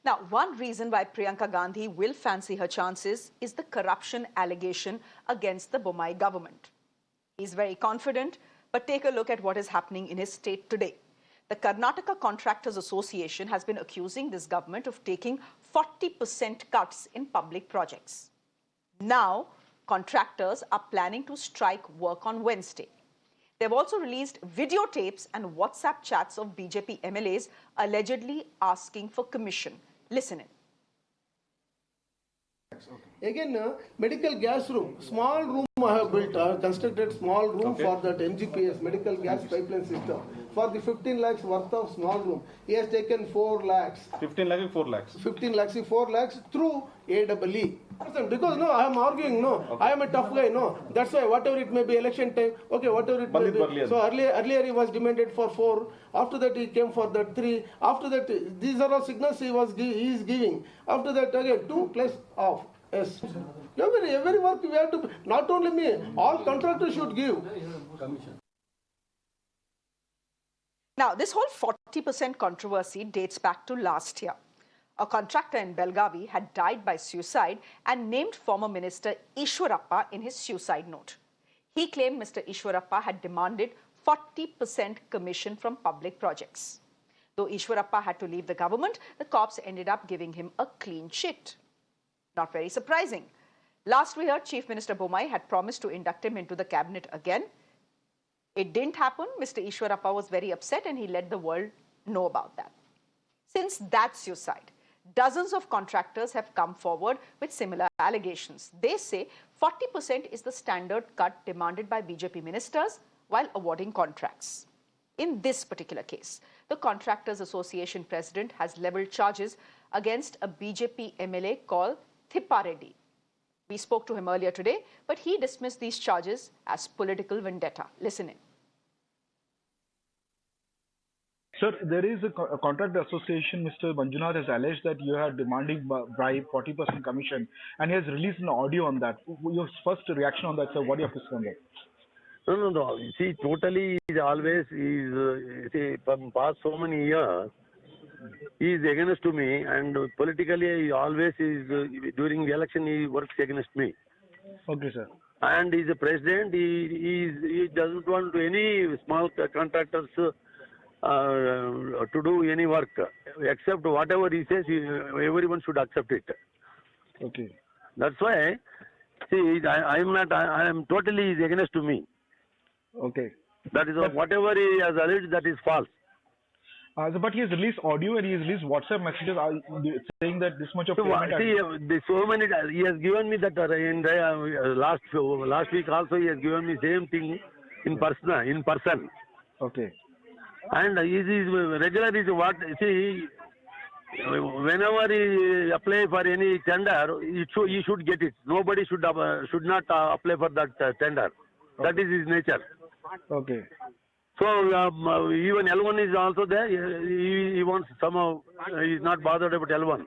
Now, one reason why Priyanka Gandhi will fancy her chances is the corruption allegation against the Bommai government. He's very confident, but take a look at what is happening in his state today. The Karnataka Contractors Association has been accusing this government of taking 40% cuts in public projects. Now, contractors are planning to strike work on Wednesday. They've also released videotapes and WhatsApp chats of BJP MLAs allegedly asking for commission. Listen in. Again, medical gas room, small room I have built, constructed small room for that MGPS, medical gas pipeline system. For the 15 lakhs worth of small room, he has taken 4 lakhs. 15 lakhs, 4 lakhs. 15 lakhs, 4 lakhs through AEE. Because no, I am arguing, no, okay. I am a tough guy, no. That's why whatever it may be election time, okay, whatever it may be. So earlier he was demanded for 4. After that he came for that 3. After that, these are all signals he is giving. After that again 2 plus off. Yes. Every work we have to, not only me, all contractors should give. Now, this whole 40% controversy dates back to last year. A contractor in Belgavi had died by suicide and named former Minister Ishwarappa in his suicide note. He claimed Mr. Ishwarappa had demanded 40% commission from public projects. Though Ishwarappa had to leave the government, the cops ended up giving him a clean sheet. Not very surprising. Last we heard, Chief Minister Bommai had promised to induct him into the cabinet again. It didn't happen. Mr. Ishwarappa was very upset and he let the world know about that. Since that suicide, dozens of contractors have come forward with similar allegations. They say 40% is the standard cut demanded by BJP ministers while awarding contracts. In this particular case, the Contractors Association president has levelled charges against a BJP MLA called Thippareddy. We spoke to him earlier today, but he dismissed these charges as political vendetta. Listen in. Sir, there is a contract association, Mr. Manjunath has alleged that you are demanding bribe 40% commission, and he has released an audio on that. Your first reaction on that, sir, what do you have to say on that? No. See, totally is always from past so many years, he is against to me, and politically he always is, during the election he works against me. Okay, sir. And he is a president, he doesn't want any small contractors to do any work, except whatever he says, everyone should accept it. Okay. That's why, see, I am totally against to me. Okay. That is whatever he has alleged, that is false. But he has released audio and he has released WhatsApp messages saying that this much of payment. See, so many, he has given me that in last week also he has given me same thing in person. Okay. And he is regular is what, see, whenever he apply for any tender, he should get it. Nobody should not apply for that tender. Okay. That is his nature. Okay. So even L1 is also there. He wants somehow. He is not bothered about L1.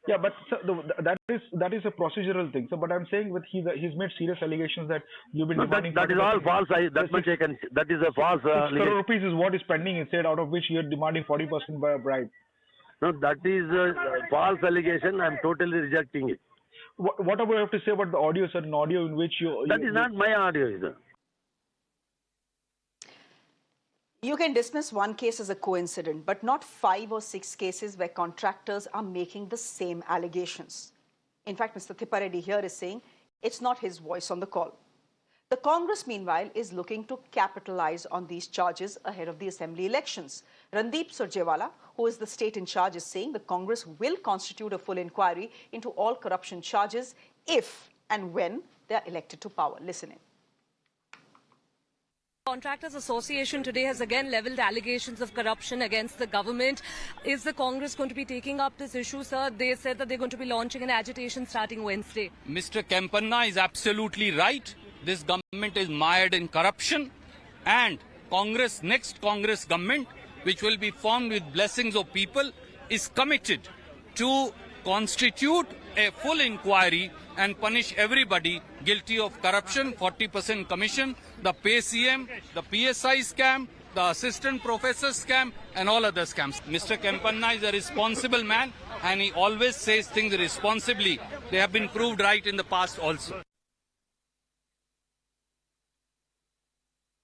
Yeah, but sir, that is a procedural thing. So, but I'm saying that he's made serious allegations that you've been demanding. That is all false. That much I can. That is a false. 6 crore rupees is what is pending instead, out of which you're demanding 40% by a bribe. No, that is a false allegation. I'm totally rejecting it. What do you have to say about the audio, sir? An audio in which you. That is not my audio, either. You can dismiss one case as a coincidence, but not 5 or 6 cases where contractors are making the same allegations. In fact, Mr. Thippareddy here is saying it's not his voice on the call. The Congress, meanwhile, is looking to capitalize on these charges ahead of the assembly elections. Randeep Surjewala, who is the state in charge, is saying the Congress will constitute a full inquiry into all corruption charges if and when they are elected to power. Listen in. Contractors Association today has again levelled allegations of corruption against the government. Is the Congress going to be taking up this issue, sir? They said that they're going to be launching an agitation starting Wednesday. Mr. Kempanna is absolutely right. This government is mired in corruption, and next Congress government, which will be formed with blessings of people, is committed to constitute a full inquiry and punish everybody guilty of corruption, 40% commission, the pay CM, the PSI scam, the assistant professor scam, and all other scams. Mr. Kempanna is a responsible man, and he always says things responsibly. They have been proved right in the past also.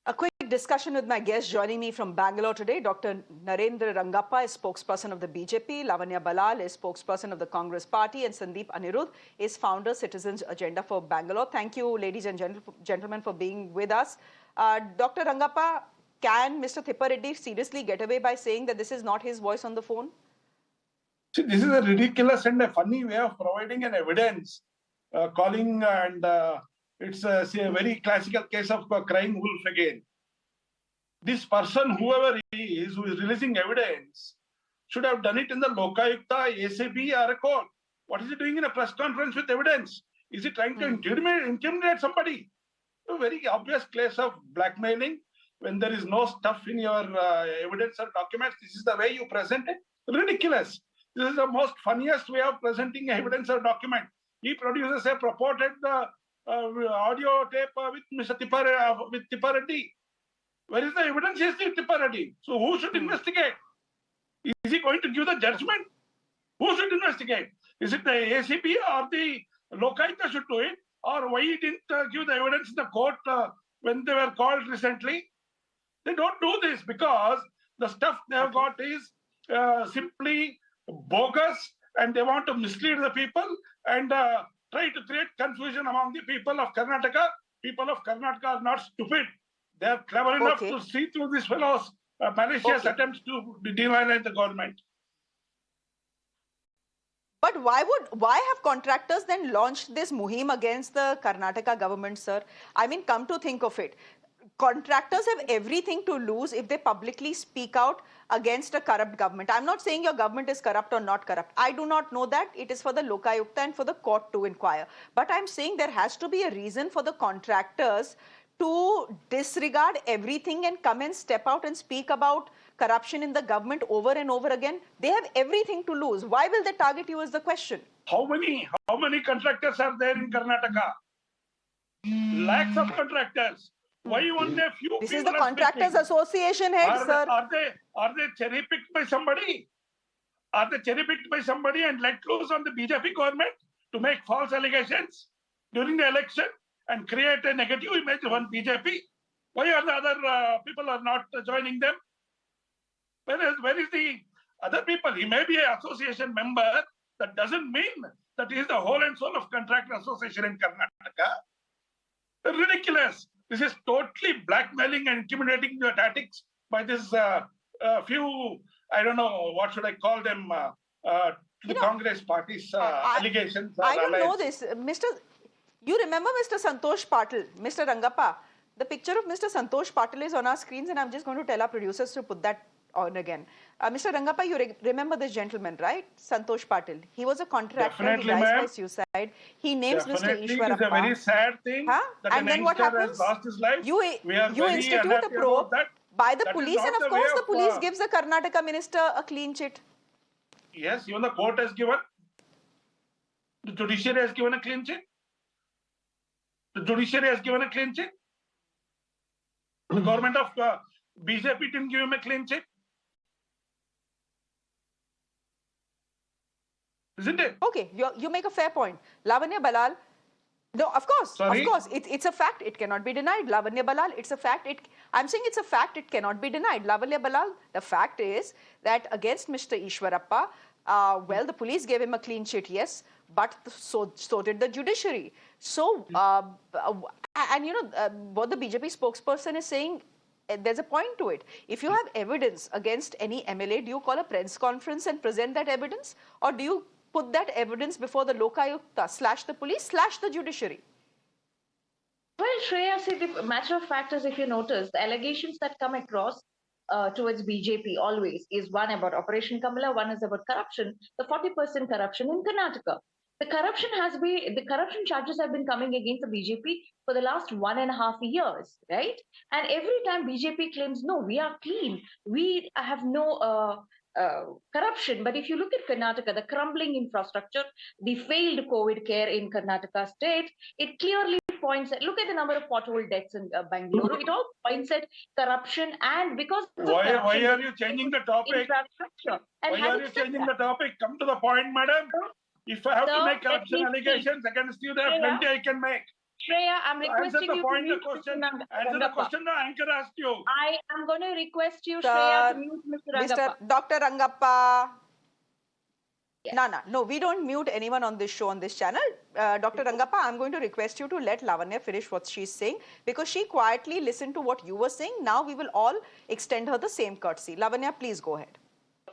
A quick discussion with my guest joining me from Bangalore today. Dr. Narendra Rangappa is spokesperson of the BJP, Lavanya Balal is spokesperson of the Congress Party, and Sandeep Anirudh is founder Citizens Agenda for Bangalore. Thank you, ladies and gentlemen, for being with us. Dr. Rangappa, can Mr. Thippareddy seriously get away by saying that this is not his voice on the phone? See, this is a ridiculous and a funny way of providing an evidence, calling and it's a very classical case of crying wolf again. This person, whoever he is, who is releasing evidence, should have done it in the Lokayukta, ACB or a court. What is he doing in a press conference with evidence? Is he trying to intimidate somebody? A very obvious case of blackmailing. When there is no stuff in your evidence or documents, this is the way you present it. Ridiculous. This is the most funniest way of presenting evidence or document. He produces a purported audio tape with Mr. Thippareddy. Where is the evidence? Is the Thippareddy? So who should investigate? Is he going to give the judgment? Who should investigate? Is it the ACP or the Lokayukta should do it? Or why he didn't give the evidence in the court when they were called recently? They don't do this because the stuff they have got is simply bogus, and they want to mislead the people and try to create confusion among the people of Karnataka. People of Karnataka are not stupid. They are clever enough to see through these fellows' malicious attempts to denial the government. But why have contractors then launched this muhim against the Karnataka government, sir? I mean, come to think of it, contractors have everything to lose if they publicly speak out against a corrupt government. I'm not saying your government is corrupt or not corrupt. I do not know that. It is for the Lokayukta and for the court to inquire. But I'm saying there has to be a reason for the contractors to disregard everything and come and step out and speak about corruption in the government over and over again. They have everything to lose. Why will they target you is the question. How many contractors are there in Karnataka? Lakhs of contractors. Why only a few? This is the Contractors Association head, sir. Are they cherry picked by somebody? Are they cherry picked by somebody and let loose on the BJP government to make false allegations during the election and create a negative image on BJP? Why are the other people are not joining them? Where is the other people? He may be an association member. That doesn't mean that he is the whole and soul of Contractor Association in Karnataka. Ridiculous. This is totally blackmailing and intimidating the tactics by this few, I don't know, what should I call them, the Congress party's allegations. I don't know this. You remember Mr. Santosh Patil, Mr. Rangappa? The picture of Mr. Santosh Patil is on our screens, and I'm just going to tell our producers to put that on again. Mr. Rangappa, you remember this gentleman, right? Santosh Patil. He was a contractor. Definitely, he dies by suicide. He names Mr. Ishwarappa. It's a very sad thing that and then what happens? Has lost his life. You institute a probe by the police, and of course the police gives the Karnataka minister a clean chit. Yes, even the court has given. The judiciary has given a clean chit. The judiciary has given a clean chit. The government of BJP didn't give him a clean chit. Isn't it? Okay, you make a fair point. Lavanya Balal, no, of course, it's a fact. It cannot be denied. Lavanya Balal, it's a fact. I'm saying it's a fact. It cannot be denied. Lavanya Balal, the fact is that against Mr. Ishwarappa, well, the police gave him a clean chit, yes, but so did the judiciary. So, and you know, what the BJP spokesperson is saying, there's a point to it. If you have evidence against any MLA, do you call a press conference and present that evidence? Or do you put that evidence before the Lokayukta / the police / the judiciary? Well, Shreya, see, the matter of fact is, if you notice, the allegations that come across towards BJP always is one about Operation Kamala, one is about corruption, the 40% corruption in Karnataka. The corruption charges have been coming against the BJP for the last 1.5 years, right? And every time BJP claims, no, we are clean, we have no corruption. But if you look at Karnataka, the crumbling infrastructure, the failed COVID care in Karnataka state, it clearly points at, look at the number of pothole deaths in Bangalore. It all points at corruption, and because of corruption, why are you changing the topic? Infrastructure. And why are you changing the topic? Come to the point, madam. If I have to make corruption allegations against you, there are plenty I can make. Shreya, I'm requesting answer the you point, to the question. Answer Rangappa. the question the anchor asked you. I am going to request you, Shreya, to mute Mr. Rangappa. Dr. Rangappa. Yes. No, we don't mute anyone on this show, on this channel. Dr. Rangappa, I'm going to request you to let Lavanya finish what she's saying, because she quietly listened to what you were saying. Now we will all extend her the same courtesy. Lavanya, please go ahead.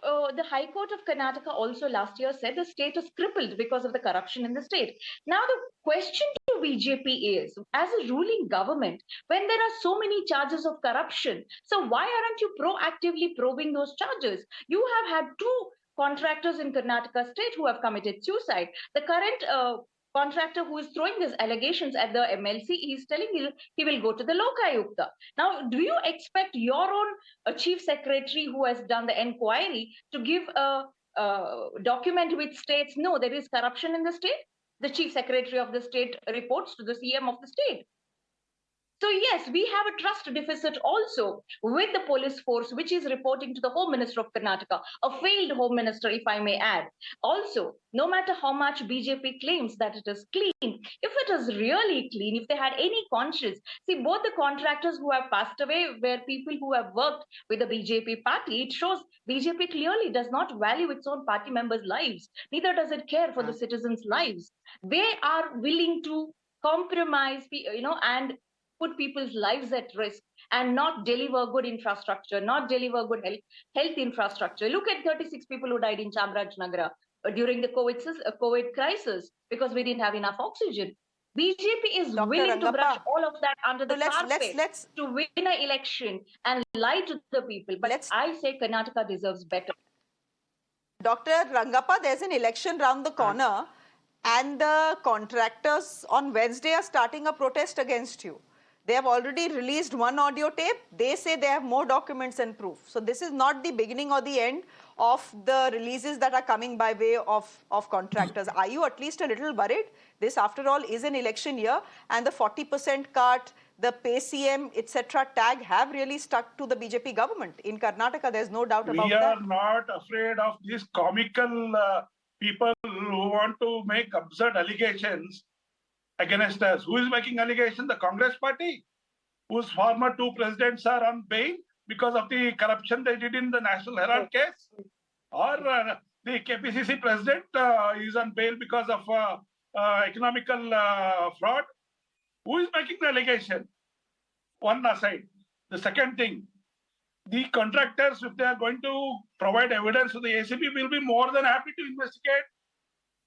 The High Court of Karnataka also last year said the state is crippled because of the corruption in the state. Now the question to BJP is, as a ruling government, when there are so many charges of corruption, so why aren't you proactively probing those charges? You have had two contractors in Karnataka state who have committed suicide. The current contractor who is throwing these allegations at the MLC is telling you he will go to the Lokayukta. Now, do you expect your own chief secretary who has done the inquiry to give a document which states, no, there is corruption in the state? The chief secretary of the state reports to the CM of the state. So yes, we have a trust deficit also with the police force, which is reporting to the Home Minister of Karnataka, a failed Home Minister, if I may add. Also, no matter how much BJP claims that it is clean, if it is really clean, if they had any conscience, see, both the contractors who have passed away were people who have worked with the BJP party. It shows BJP clearly does not value its own party members' lives. Neither does it care for the citizens' lives. They are willing to compromise, and put people's lives at risk and not deliver good infrastructure, not deliver good health infrastructure. Look at 36 people who died in Chamarajanagar during the COVID crisis because we didn't have enough oxygen. BJP is willing to brush all of that under the carpet to win an election and lie to the people. But I say Karnataka deserves better. Dr. Rangappa, there's an election round the corner and the contractors on Wednesday are starting a protest against you. They have already released one audio tape. They say they have more documents and proof. So this is not the beginning or the end of the releases that are coming by way of contractors. Are you at least a little worried? This, after all, is an election year, and the 40% cut, the pay CM, etc. tag have really stuck to the BJP government. In Karnataka, there's no doubt about that. We are not afraid of these comical people who want to make absurd allegations against us. Who is making allegations? The Congress party, whose former two presidents are on bail because of the corruption they did in the National Herald case, or the KPCC president is on bail because of economical fraud. Who is making the allegation? One aside. The second thing, the contractors, if they are going to provide evidence to the ACB, will be more than happy to investigate.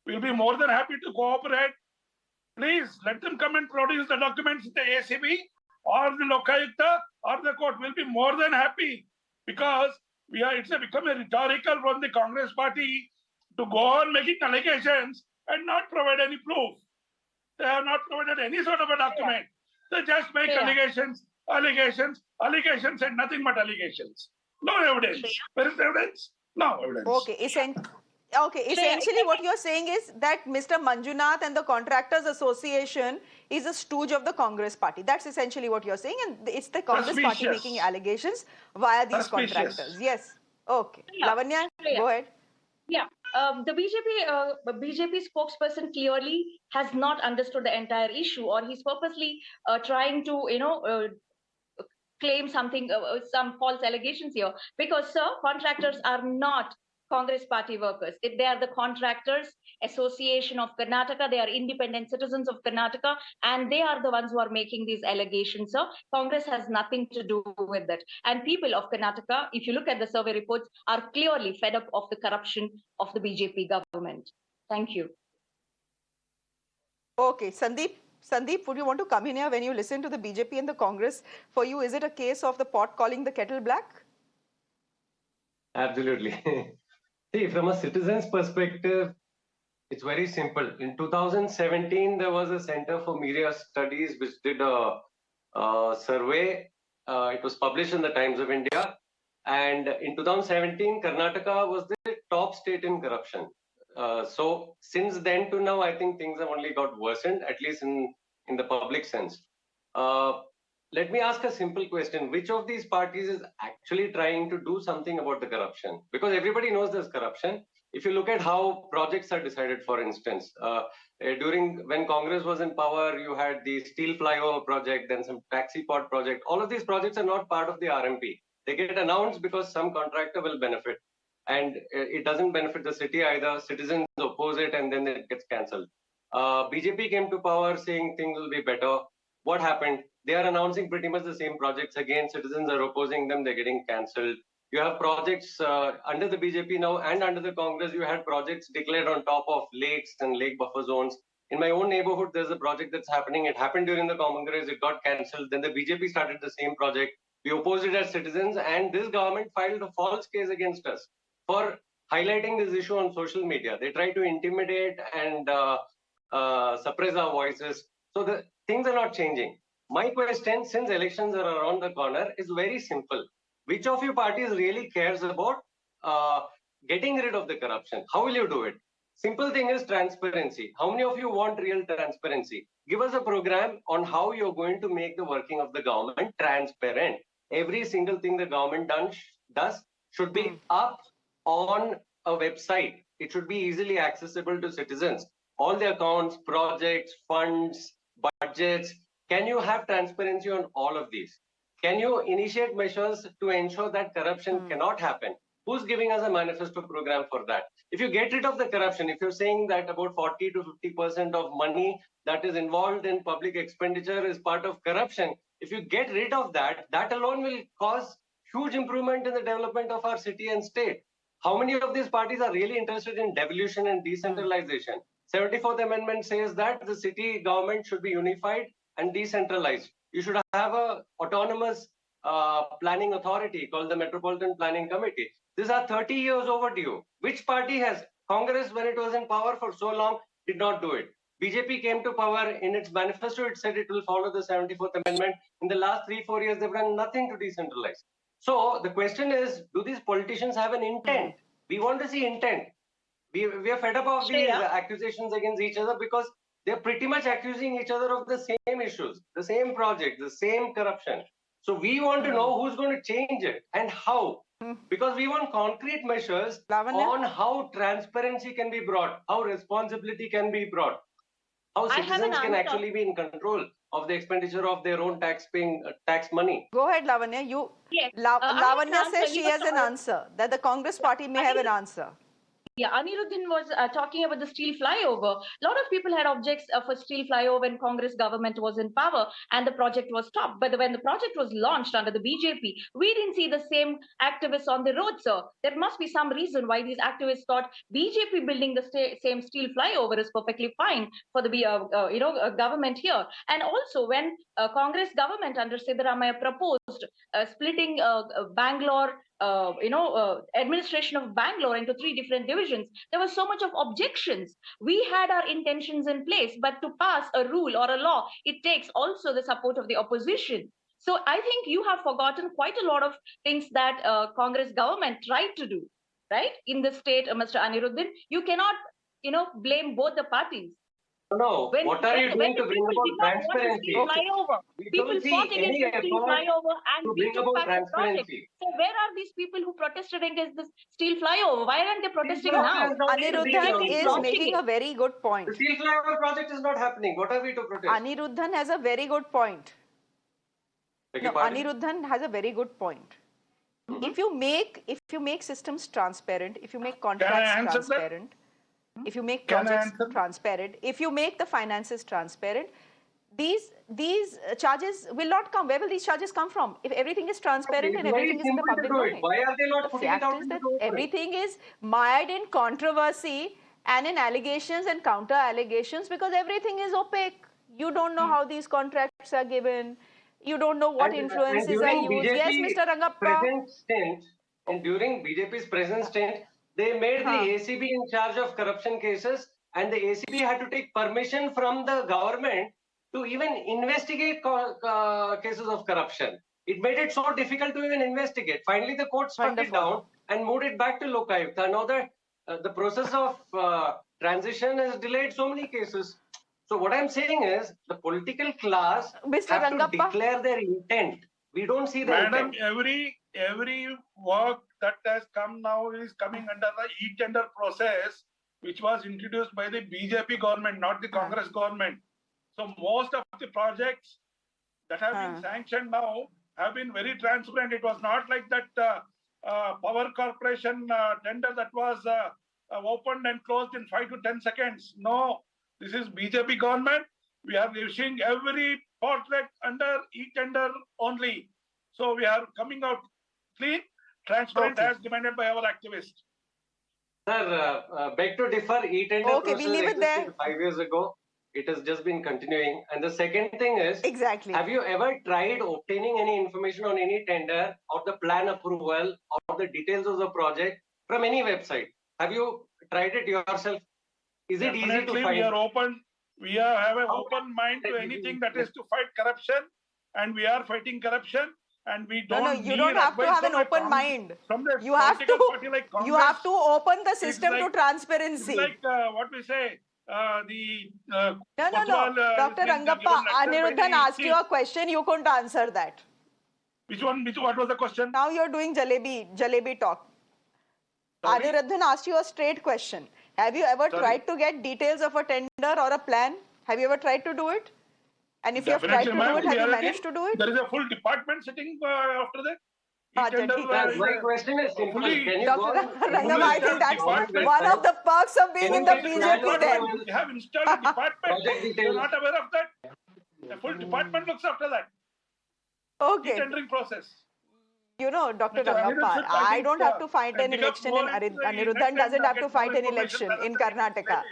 We'll be more than happy to cooperate. Please let them come and produce the documents in the ACB or the Lokayukta or the court. Will be more than happy, because it's become a rhetorical from the Congress party to go on making allegations and not provide any proof. They have not provided any sort of a document. They just make allegations, and nothing but allegations. No evidence. Where is the evidence? No evidence. Okay, essentially what you're saying is that Mr. Manjunath and the Contractors Association is a stooge of the Congress party. That's essentially what you're saying, and it's the Congress party making allegations via these contractors. Yes. Okay. Lavanya, go ahead. Yeah, the BJP spokesperson clearly has not understood the entire issue, or he's purposely trying to, claim something, some false allegations here. Because, sir, contractors are not Congress party workers. They are the Contractors Association of Karnataka. They are independent citizens of Karnataka, and they are the ones who are making these allegations. So Congress has nothing to do with it. And people of Karnataka, if you look at the survey reports, are clearly fed up of the corruption of the BJP government. Thank you. Okay, Sandeep, would you want to come in here? When you listen to the BJP and the Congress, for you, is it a case of the pot calling the kettle black? Absolutely. See, from a citizen's perspective, it's very simple. In 2017, there was a Center for Media Studies which did a survey. It was published in the Times of India. And in 2017, Karnataka was the top state in corruption. So since then to now, I think things have only got worsened, at least in the public sense. Let me ask a simple question. Which of these parties is actually trying to do something about the corruption? Because everybody knows there's corruption. If you look at how projects are decided, for instance, during when Congress was in power, you had the steel flyover project, then some taxi pod project. All of these projects are not part of the RMP. They get announced because some contractor will benefit. And it doesn't benefit the city either. Citizens oppose it and then it gets cancelled. BJP came to power saying things will be better. What happened? They are announcing pretty much the same projects again. Citizens are opposing them. They're getting cancelled. You have projects under the BJP now and under the Congress. You had projects declared on top of lakes and lake buffer zones. In my own neighborhood, there's a project that's happening. It happened during the Congress. It got cancelled. Then the BJP started the same project. We opposed it as citizens, and this government filed a false case against us for highlighting this issue on social media. They try to intimidate and suppress our voices. So the things are not changing. My question, since elections are around the corner, is very simple. Which of you parties really cares about getting rid of the corruption? How will you do it? Simple thing is transparency. How many of you want real transparency? Give us a program on how you're going to make the working of the government transparent. Every single thing the government does should be up on a website. It should be easily accessible to citizens. All the accounts, projects, funds, budgets. Can you have transparency on all of these? Can you initiate measures to ensure that corruption cannot happen? Who's giving us a manifesto program for that? If you get rid of the corruption, if you're saying that about 40 to 50% of money that is involved in public expenditure is part of corruption, if you get rid of that, that alone will cause huge improvement in the development of our city and state. How many of these parties are really interested in devolution and decentralization? 74th Amendment says that the city government should be unified and decentralized. You should have a autonomous planning authority called the Metropolitan Planning Committee. These are 30 years overdue. Which party has? Congress, when it was in power for so long, did not do it. BJP came to power. In its manifesto, it said it will follow the 74th Amendment. In the last 3-4 years, they've done nothing to decentralize. So the question is, do these politicians have an intent? We want to see intent. We are fed up of these accusations against each other because they're pretty much accusing each other of the same issues, the same project, the same corruption. So we want to know who's going to change it and how. Because we want concrete measures on how transparency can be brought, how responsibility can be brought, how citizens can actually be in control of the expenditure of their own tax money. Go ahead, Lavanya. Lavanya says she has an answer, that the Congress party may have an answer. Yeah, Aniruddin was talking about the steel flyover. A lot of people had objects for steel flyover when Congress government was in power and the project was stopped. But when the project was launched under the BJP, we didn't see the same activists on the road, sir. There must be some reason why these activists thought BJP building the same steel flyover is perfectly fine for the government here. And also when Congress government under Siddaramaiah proposed splitting Bangalore, administration of Bangalore into 3 different divisions, there was so much of objections. We had our intentions in place, but to pass a rule or a law, it takes also the support of the opposition. So I think you have forgotten quite a lot of things that Congress government tried to do, right? In the state, Mr. Aniruddin, you cannot, blame both the parties. No, what are you doing to bring about transparency? People fought against the steel flyover and we took back the project. So where are these people who protested against this steel flyover? Why aren't they protesting now? Aniruddhan is making a very good point. The steel flyover project is not happening. What are we to protest? Aniruddhan has a very good point. No, Aniruddhan has a very good point. If you make systems transparent, if you make contracts transparent, if you make projects transparent, if you make the finances transparent, these charges will not come. Where will these charges come from? If everything is transparent and everything is in the public domain. Why are they not putting it out? Everything is mired in controversy and in allegations and counter allegations because everything is opaque. You don't know how these contracts are given. You don't know what influences are used. Yes, Mr. Rangappa. During BJP's present stint, they made the ACB in charge of corruption cases, and the ACB had to take permission from the government to even investigate cases of corruption. It made it so difficult to even investigate. Finally, the court struck it down and moved it back to Lokayukta. Now the process of transition has delayed so many cases. So what I'm saying is the political class Mr. have Rangappa. to declare their intent. We don't see the Madam, intent. every work that has come now is coming under the e-tender process, which was introduced by the BJP government, not the Congress government. So most of the projects that have been sanctioned now have been very transparent. It was not like that power corporation tender that was opened and closed in 5 to 10 seconds. No, this is BJP government. We are issuing every project under e-tender only. So we are coming out clean, transparent as demanded by our activists. Sir, beg to differ. E-tender Okay, process we'll leave it there. existed 5 years ago. It has just been continuing. And the second thing is, Exactly. have you ever tried obtaining any information on any tender or the plan approval or the details of the project from any website? Have you tried it yourself? Is it easy to Definitely, find? we are open. We have an open mind to anything that is to fight corruption, and we are fighting corruption. And we don't. No, you don't have to have an open mind. You have to open the system to transparency. It's like what we say. No. Dr. Rangappa, Aniruddhan asked you a question. You couldn't answer that. Which one? What was the question? Now you're doing jalebi talk. Sorry? Aniruddhan asked you a straight question. Have you ever tried to get details of a tender or a plan? Have you ever tried to do it? And if you have tried to do it, have you managed to do it? There is a full department sitting after that. My question is simple. Can you Dr. Rangappa, I think that's one of the perks of being in the BJP then. We have installed a department. You're not aware of that? The full department looks after that. Okay. Tendering process. You know, Dr. Mr. Rangappa, I don't have to fight an become election more in into Aniruddhan doesn't have to fight an election in Karnataka.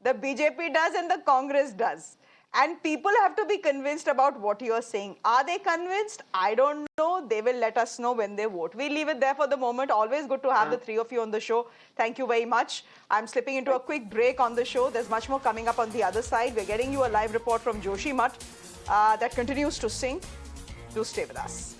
The BJP does and the Congress does. And people have to be convinced about what you are saying. Are they convinced? I don't know. They will let us know when they vote. We leave it there for the moment. Always good to have the three of you on the show. Thank you very much. I'm slipping into a quick break on the show. There's much more coming up on the other side. We're getting you a live report from Joshi Math that continues to sing. Do stay with us.